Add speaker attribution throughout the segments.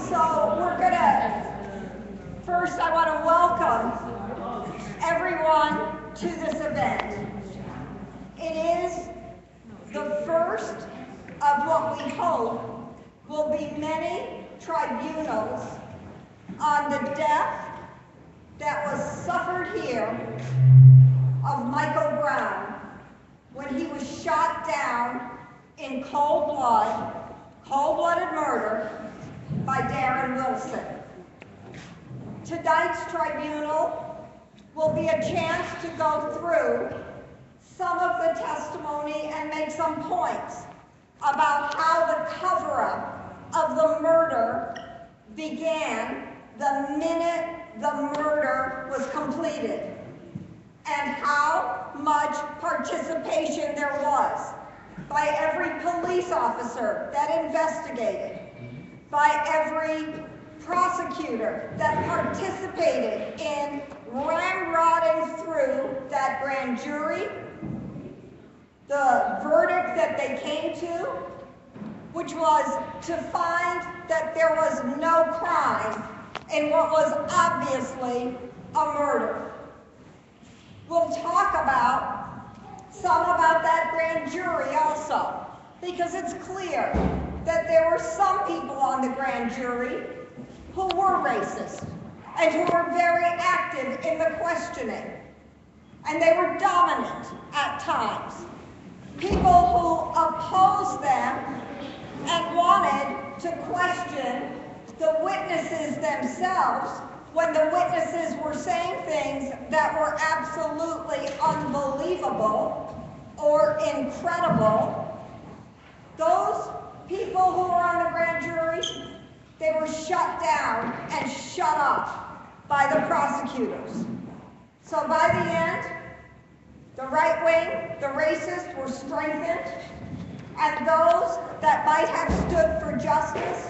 Speaker 1: So first I want to welcome everyone to this event. It is the first of what we hope will be many tribunals on the death that was suffered here of Michael Brown when he was shot down in cold-blooded murder by Darren Wilson. Tonight's tribunal will be a chance to go through some of the testimony and make some points about how the cover-up of the murder began the minute the murder was completed, and how much participation there was by every police officer that investigated, by every prosecutor that participated in ramrodding through that grand jury, the verdict that they came to, which was to find that there was no crime in what was obviously a murder. We'll talk about some about that grand jury also, because it's clear that there were some people on the grand jury who were racist and who were very active in the questioning, and they were dominant at times. People who opposed them and wanted to question the witnesses themselves when the witnesses were saying things that were absolutely unbelievable or incredible. Those people who were on the grand jury, they were shut down and shut up by the prosecutors. So by the end, the right wing, the racists, were strengthened, and those that might have stood for justice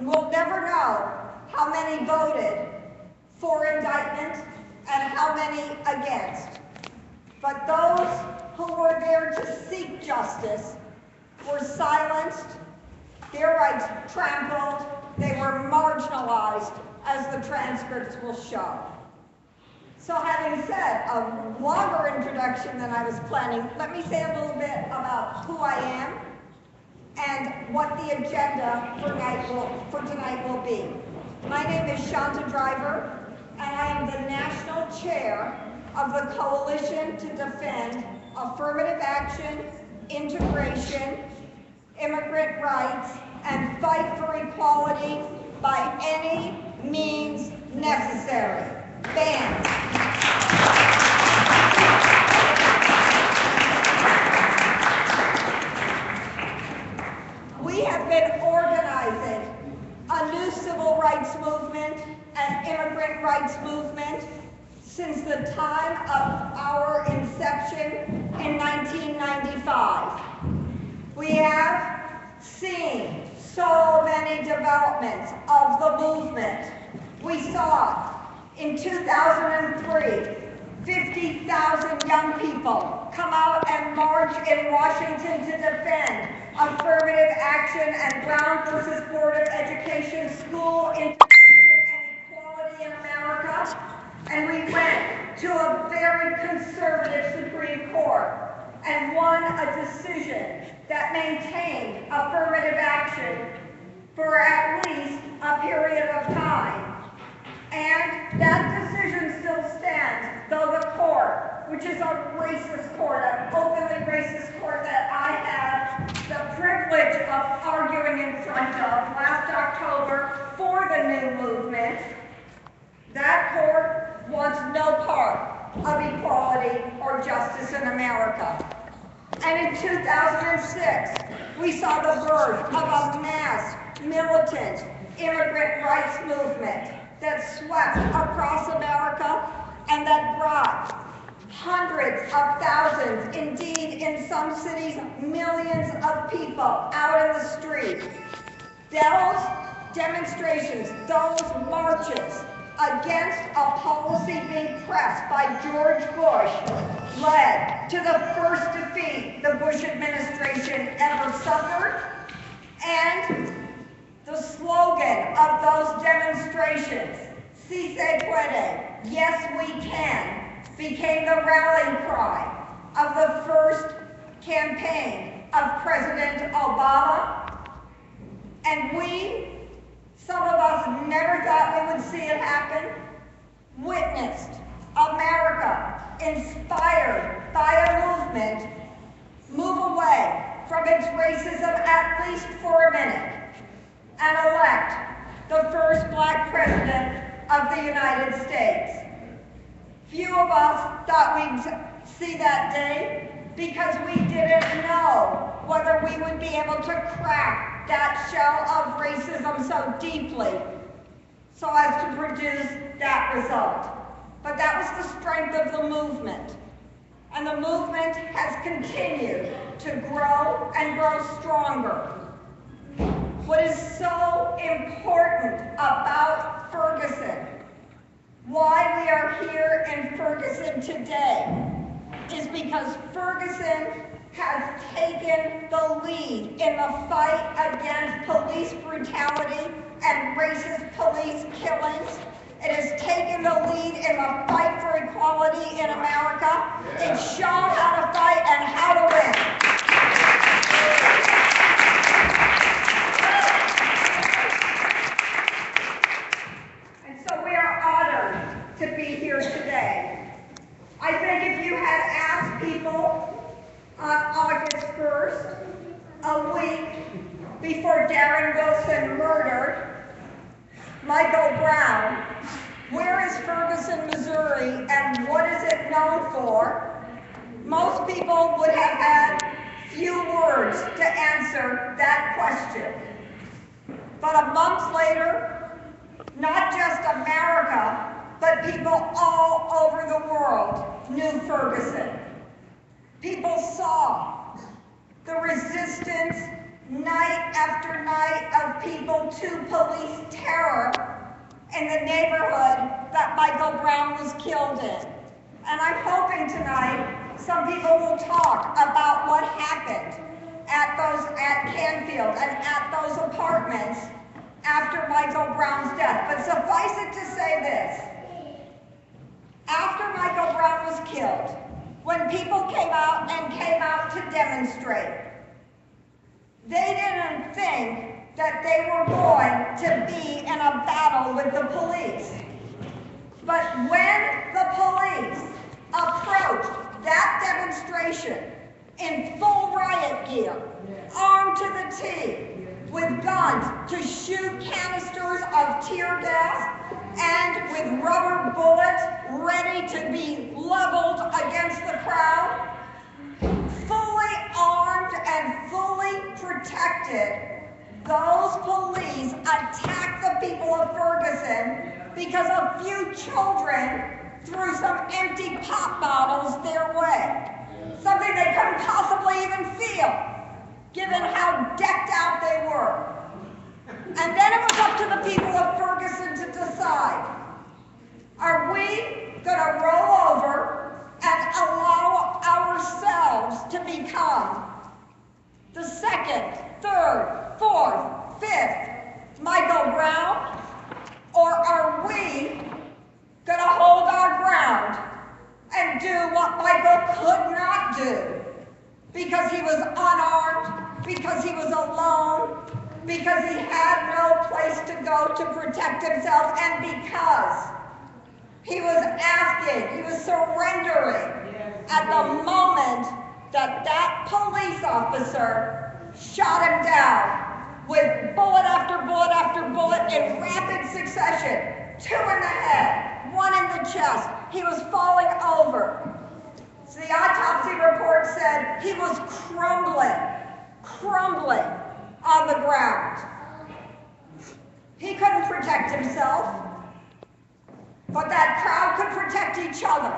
Speaker 1: will never know how many voted for indictment and how many against. But those who were there to seek justice were silenced, their rights trampled, they were marginalized, as the transcripts will show. So having said a longer introduction than I was planning, let me say a little bit about who I am and what the agenda for tonight will be. My name is Shanta, and I am the National Chair of the Coalition to Defend Affirmative Action, Integration, Immigrant Rights, and Fight for Equality by any means necessary. BAMN. We have been organizing a new civil rights movement and immigrant rights movement since the time of our inception in 1995. We have seen so many developments of the movement. We saw in 2003, 50,000 young people come out and march in Washington to defend affirmative action and Brown versus Board of Education, school integration and equality in America. And we went to a very conservative Supreme Court and won a decision that maintained affirmative action for at least a period of time. And that decision still stands, though the court, which is a racist court, an openly racist court that I had the privilege of arguing in front of last October for the new movement, that court wants no part of equality or justice in America. And in 2006, we saw the birth of a mass, militant immigrant rights movement that swept across America and that brought hundreds of thousands, indeed in some cities, millions of people out in the street. Those demonstrations, those marches against a policy being pressed by George Bush led to the first defeat the Bush administration ever suffered, and the slogan of those demonstrations, Si se puede, yes we can, became the rallying cry of the first campaign of President Obama. And we, some of us never thought we would see it happen, witnessed America, inspired by a movement, move away from its racism at least for a minute and elect the first black president of the United States. Few of us thought we'd see that day because we didn't know whether we would be able to crack that shell of racism so deeply so as to produce that result. But that was the strength of the movement. And the movement has continued to grow and grow stronger. What is so important about Ferguson, why we are here in Ferguson today, is because Ferguson has taken the lead in the fight against police brutality and racist police killings. It has taken the lead in the fight for equality in America. It's shown how to fight and how to win. And so we are honored to be here today. I think if you had asked people on August 1st, a week before Darren Wilson murdered Michael Brown, where is Ferguson, Missouri, and what is it known for? Most people would have had few words to answer that question. But a month later, not just America, but people all over the world knew Ferguson. People saw the resistance night after night of people to police terror in the neighborhood that Michael Brown was killed in. And I'm hoping tonight some people will talk about what happened at Canfield and at those apartments after Michael Brown's death. But suffice it to say this: after Michael Brown was killed, when people came out to demonstrate, they didn't think that they were going to be in a battle with the police. But when the police approached that demonstration in full riot gear, armed to the teeth, with guns to shoot canisters of tear gas, and with rubber bullets ready to be leveled against the crowd, fully armed and fully protected, those police attacked the people of Ferguson because a few children threw some empty pop bottles their way. Something they couldn't possibly even feel, given how decked out they were. And then it was up to the people of Ferguson to decide, are we going to roll over and allow ourselves to become the second, third, fourth, fifth Michael Brown? Or are we going to hold our ground and do what Michael could not do because he was unarmed, because he was alone, because he had no place to go to protect himself, and because he was asking, he was surrendering at the moment that that police officer shot him down with bullet after bullet after bullet in rapid succession. 2 in the head, 1 in the chest. He was falling over. So the autopsy report said he was crumbling on the ground. He couldn't protect himself, but that crowd could protect each other.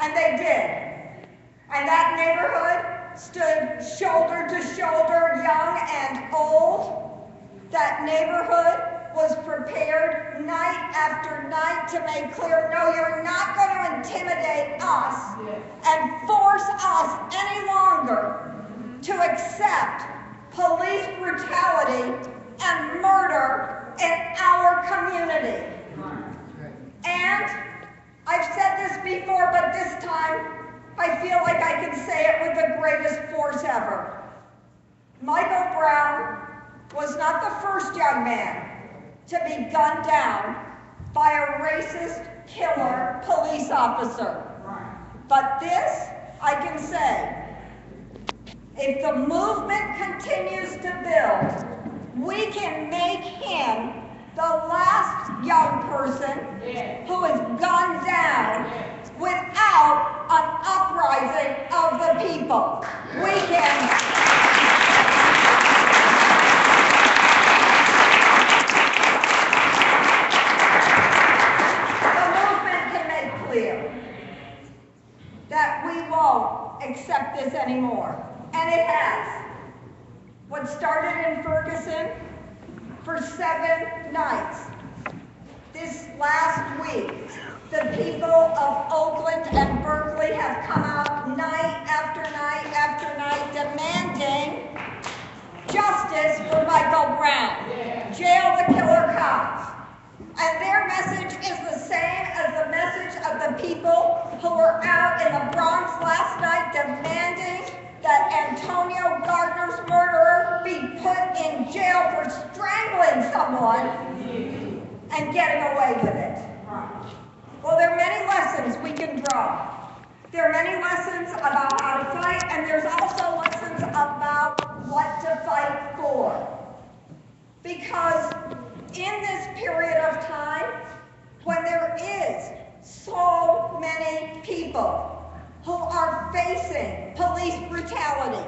Speaker 1: And they did. And that neighborhood stood shoulder to shoulder, young and old. That neighborhood was prepared night after night to make clear, no, you're not going to intimidate us and force us any longer to accept police brutality and murder in our community. And I've said this before, but this time I feel like I can say it with the greatest force ever. Michael Brown was not the first young man to be gunned down by a racist killer police officer. But this, I can say, if the movement continues to build, we can make him the last young person who is gunned down without an uprising of the people. We can. That we won't accept this anymore. And it has. What started in Ferguson for 7 nights. This last week, the people of Oakland and Berkeley have come out night after night after night demanding justice for Michael Brown. Jail the killer cops. And their message is the same as the message of the people who were out in the Bronx last night demanding that Antonio Gardner's murderer be put in jail for strangling someone and getting away with it. Well, there are many lessons we can draw. There are many lessons about how to fight, and there's also lessons about what to fight for. Because in this period of time, when there is so many people who are facing police brutality,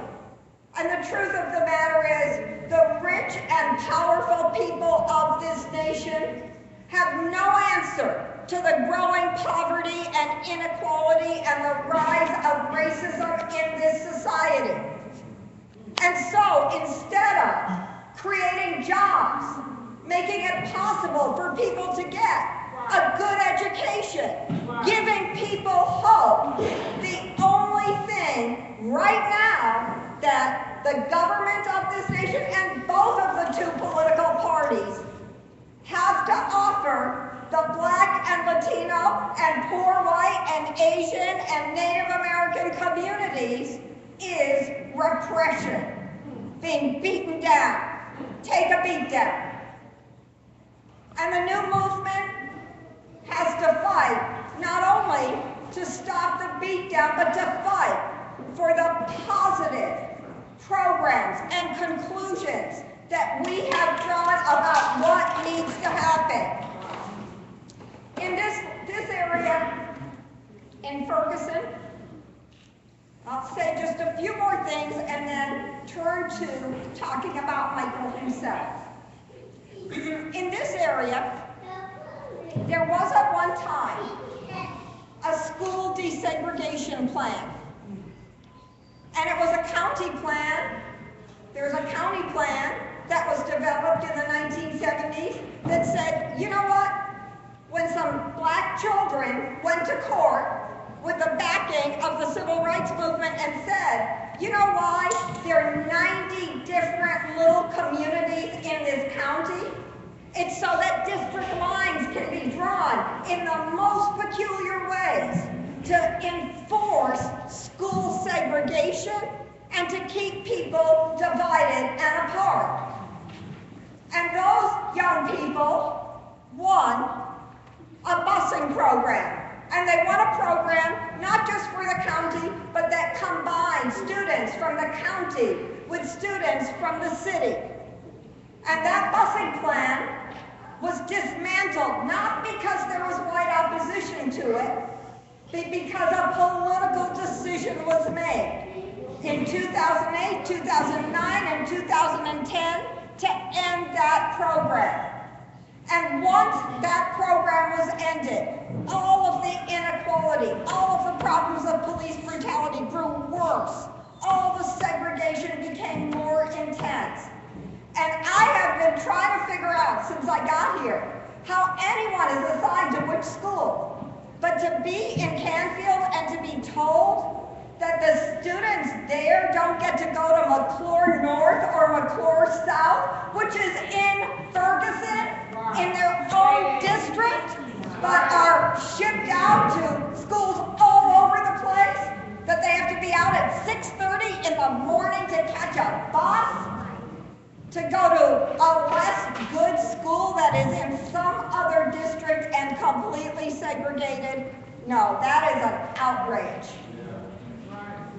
Speaker 1: and the truth of the matter is the rich and powerful people of this nation have no answer to the growing poverty and inequality and the rise of racism in this society. And so instead of creating jobs, making it possible for people to get a good education, giving people hope. The only thing right now that the government of this nation and both of the two political parties have to offer the Black and Latino and poor white and Asian and Native American communities is repression, being beaten down. Take a beat down. And the new movement has to fight, not only to stop the beatdown, but to fight for the positive programs and conclusions that we have drawn about what needs to happen. In this area, in Ferguson, I'll say just a few more things and then turn to talking about Michael himself. In this area, there was at one time a school desegregation plan. And it was a county plan. There's a county plan that was developed in the 1970s that said, you know what? When some black children went to court with the backing of the civil rights movement and said, you know why there are 90 different little communities in this county? It's so that district lines can be drawn in the most peculiar ways to enforce school segregation and to keep people divided and apart. And those young people won a busing program. And they won a program not just for the county, but that combined students from the county with students from the city. And that busing plan was dismantled, not because there was white opposition to it, but because a political decision was made in 2008, 2009, and 2010 to end that program. And once that program was ended, all of the inequality, all of the problems of police brutality grew worse. All the segregation became more intense. And I have been trying to figure out, since I got here, how anyone is assigned to which school. But to be in Canfield and to be told that the students there don't get to go to McClure North or McClure South, which is in Ferguson, in their own district, but are shipped out to schools all over the place, that they have to be out at 6:30 in the morning to catch a bus to go to a less good school that is in some other district and completely segregated. No, that is an outrage.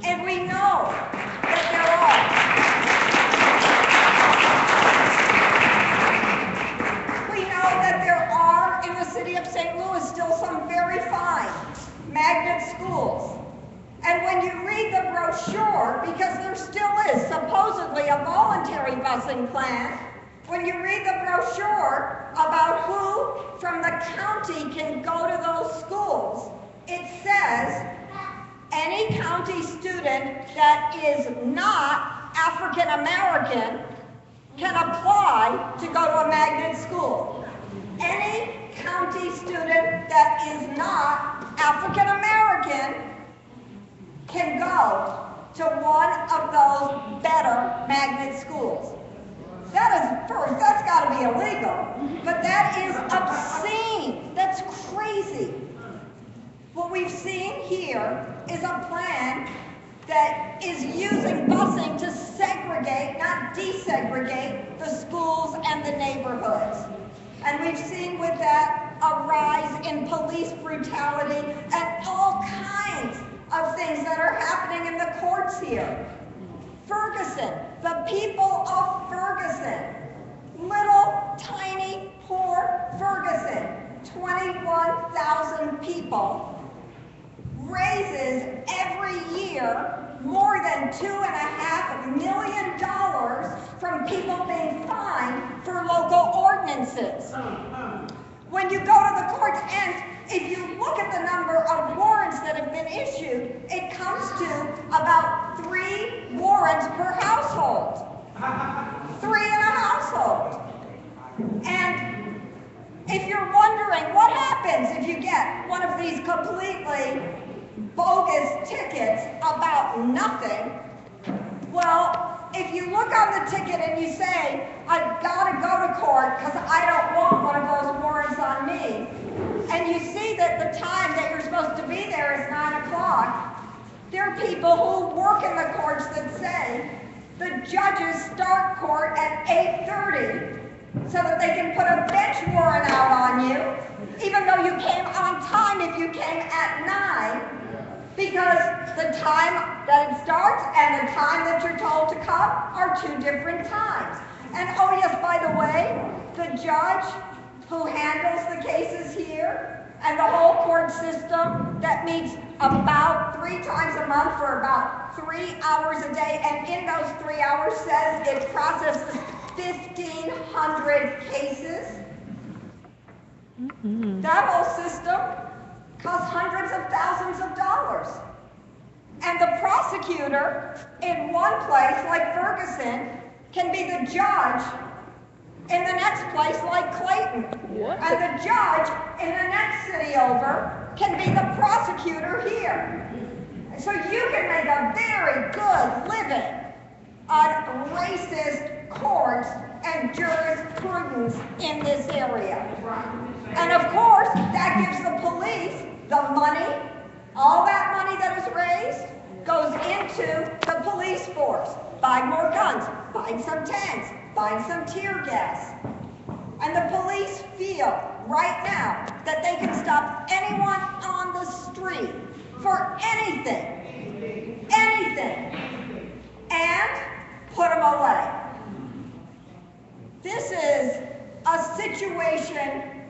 Speaker 1: And we know that there are in the city of St. Louis still some very fine magnet schools. And when you read the brochure, because there still is supposedly a voluntary busing plan, when you read the brochure about who from the county can go to those schools, it says any county student that is not African American can apply to go to a magnet school. Any county student that is not African American can go to one of those better magnet schools. That is, first, that's got to be illegal, but that is obscene. That's crazy. What we've seen here is a plan that is using busing to segregate, not desegregate, the schools and the neighborhoods. And we've seen with that a rise in police brutality and all kinds of things that are happening in the courts here. Ferguson, the people of Ferguson, little tiny poor Ferguson, 21,000 people, raises every year more than $2.5 million from people being fined for local ordinances. When you go to the courts, and if you look at the number of warrants that have been issued, it comes to about 3 warrants per household. 3 in a household. And if you're wondering what happens if you get one of these completely bogus tickets about nothing, well, if you look on the ticket and you say, I've got to go to court because I don't want one of those warrants on me, and you see that the time that you're supposed to be there is 9 o'clock, there are people who work in the courts that say the judges start court at 8:30 so that they can put a bench warrant out on you, even though you came on time if you came at 9. Because the time that it starts and the time that you're told to come are 2 different times. And oh yes, by the way, the judge who handles the cases here and the whole court system that meets about 3 times a month for about 3 hours a day, and in those 3 hours says it processes 1,500 cases. That whole system costs hundreds of thousands of dollars. And the prosecutor in one place, like Ferguson, can be the judge in the next place, like Clayton. What? And the judge in the next city over can be the prosecutor here. So you can make a very good living on racist courts and jurisprudence in this area. And of course, that gives the police the money. All that money that is raised goes into the police force, buying more guns, buying some tanks, buying some tear gas. And the police feel right now that they can stop anyone on the street for anything, and put them away. This is a situation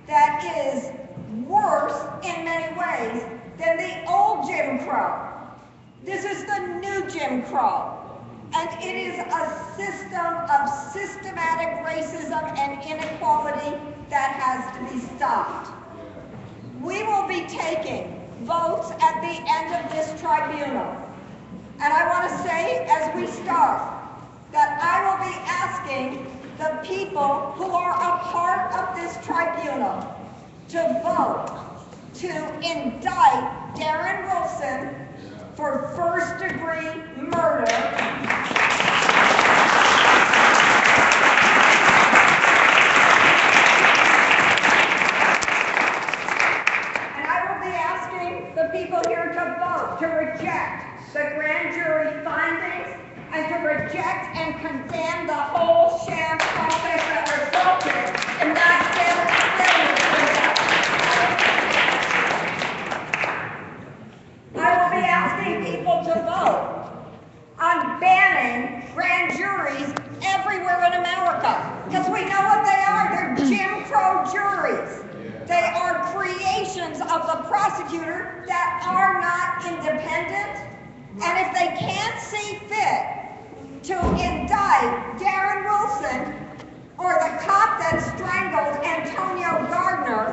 Speaker 1: that is worse in many ways than the old Jim Crow. This is the new Jim Crow. And it is a system of systematic racism and inequality that has to be stopped. We will be taking votes at the end of this tribunal. And I want to say, as we start, that I will be asking the people who are a part of this tribunal to vote to indict Darren Wilson for first-degree murder. Because we know what they are. They're Jim Crow juries. They are creations of the prosecutor that are not independent. And if they can't see fit to indict Darren Wilson or the cop that strangled Antonio Gardner,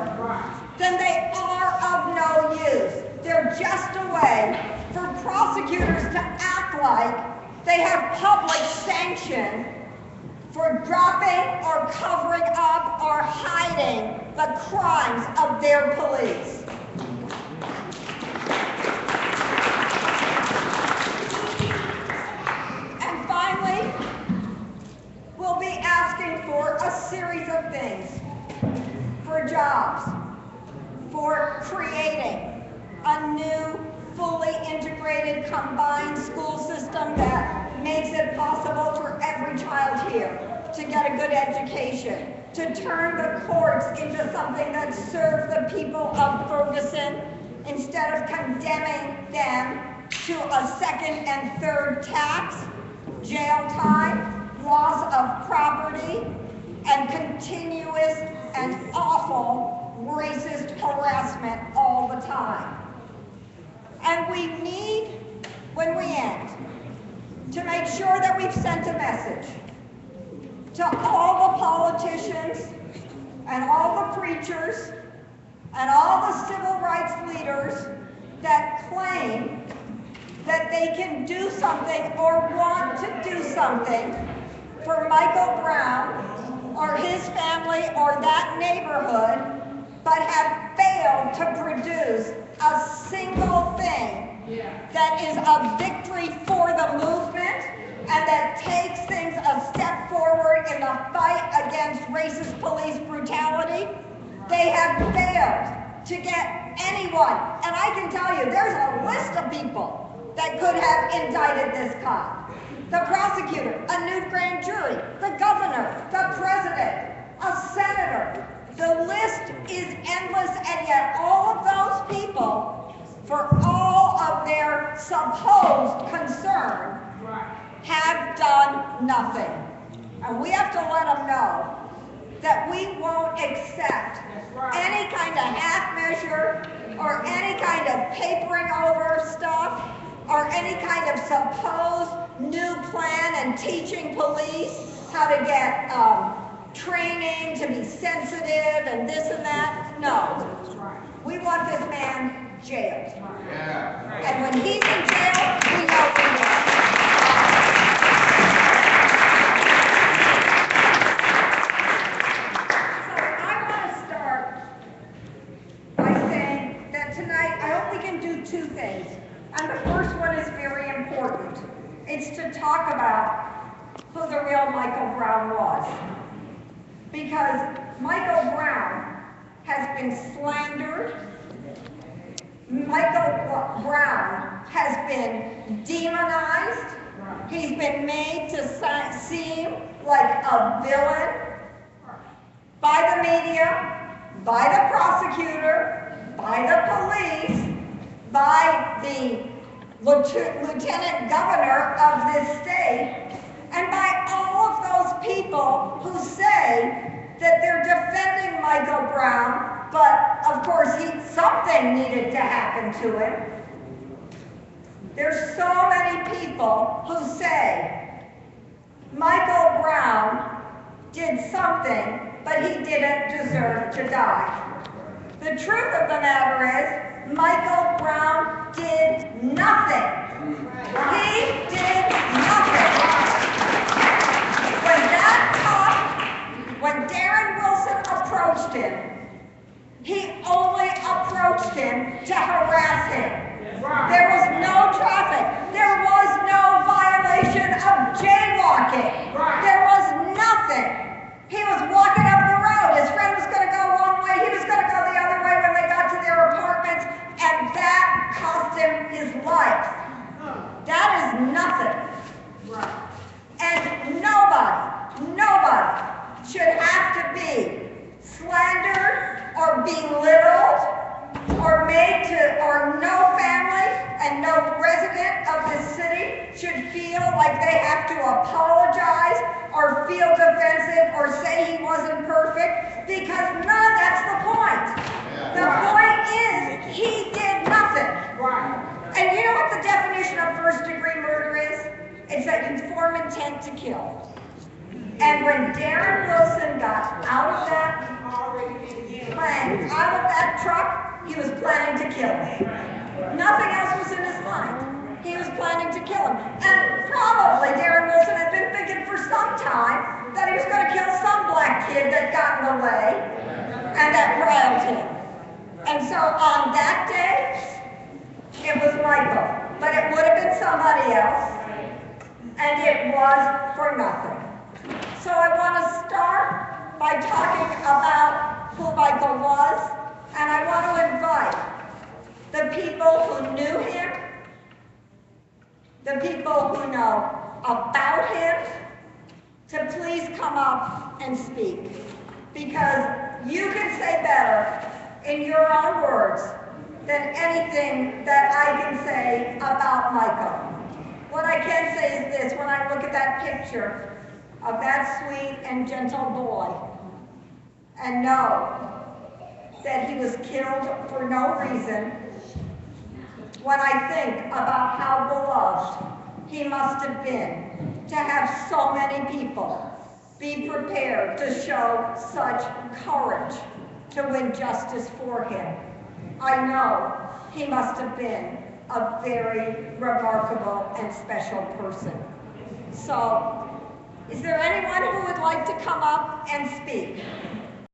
Speaker 1: then they are of no use. They're just a way for prosecutors to act like they have public sanction for dropping or covering up or hiding the crimes of their police. And finally, we'll be asking for a series of things: for jobs, for creating a new, fully integrated, combined school system that makes it possible for every child here to get a good education, to turn the courts into something that serves the people of Ferguson instead of condemning them to a second and third tax, jail time, loss of property, and continuous and awful racist harassment all the time. And we need, when we end, to make sure that we've sent a message to all the politicians and all the preachers and all the civil rights leaders that claim that they can do something or want to do something for Michael Brown or his family or that neighborhood, but have failed to produce a single thing that is a victory for the movement and that takes things a step forward in the fight against racist police brutality. They have failed to get anyone, and I can tell you, there's a list of people that could have indicted this cop. The prosecutor, a new grand jury, the governor, the president, a senator. The list is endless, and yet all of those people, for all of their supposed concern, have done nothing. And we have to let them know that we won't accept any kind of half measure or any kind of papering over stuff or any kind of supposed new plan and teaching police how to get training to be sensitive and this and that. No. We want this man jailed. And when he's in jail, we know we won. So I want to start by saying that tonight I hope we can do two things. And the first one is very important. It's to talk about who the real Michael Brown was. Because Michael Brown has been slandered. Michael Brown has been demonized. He's been made to seem like a villain by the media, by the prosecutor, by the police, by the lieutenant governor of this state, and by all of those people who say that they're defending Michael Brown, but of course something needed to happen to him. There's so many people who say Michael Brown did something, but he didn't deserve to die. The truth of the matter is, Michael Brown did nothing. He did nothing. When Darren Wilson approached him, he only approached him to harass him. There was no traffic. There was no violation of jaywalking. There was nothing. He was walking up the road. His friend was going to go one way. He was going to go the other way when they got to their apartments, and that cost him his life. That is nothing. And nobody should have to be slandered or belittled or made to, or no family and no resident of this city should feel like they have to apologize or feel defensive or say he wasn't perfect, because none, that's the point. The point is, he did nothing. And you know what the definition of first-degree murder is? It's that you form intent to kill. And when Darren Wilson got out of that plane, out of that truck, he was planning to kill him. Nothing else was in his mind. He was planning to kill him. And probably Darren Wilson had been thinking for some time that he was going to kill some black kid that got in the way and that riled him. And so on that day, it was Michael. But it would have been somebody else. And it was for nothing. So I want to start by talking about who Michael was, and I want to invite the people who knew him, the people who know about him, to please come up and speak. Because you can say better in your own words than anything that I can say about Michael. What I can say is this: when I look at that picture of that sweet and gentle boy and know that he was killed for no reason, when I think about how beloved he must have been to have so many people be prepared to show such courage to win justice for him, I know he must have been a very remarkable and special person. So, is there anyone who would like to come up and speak?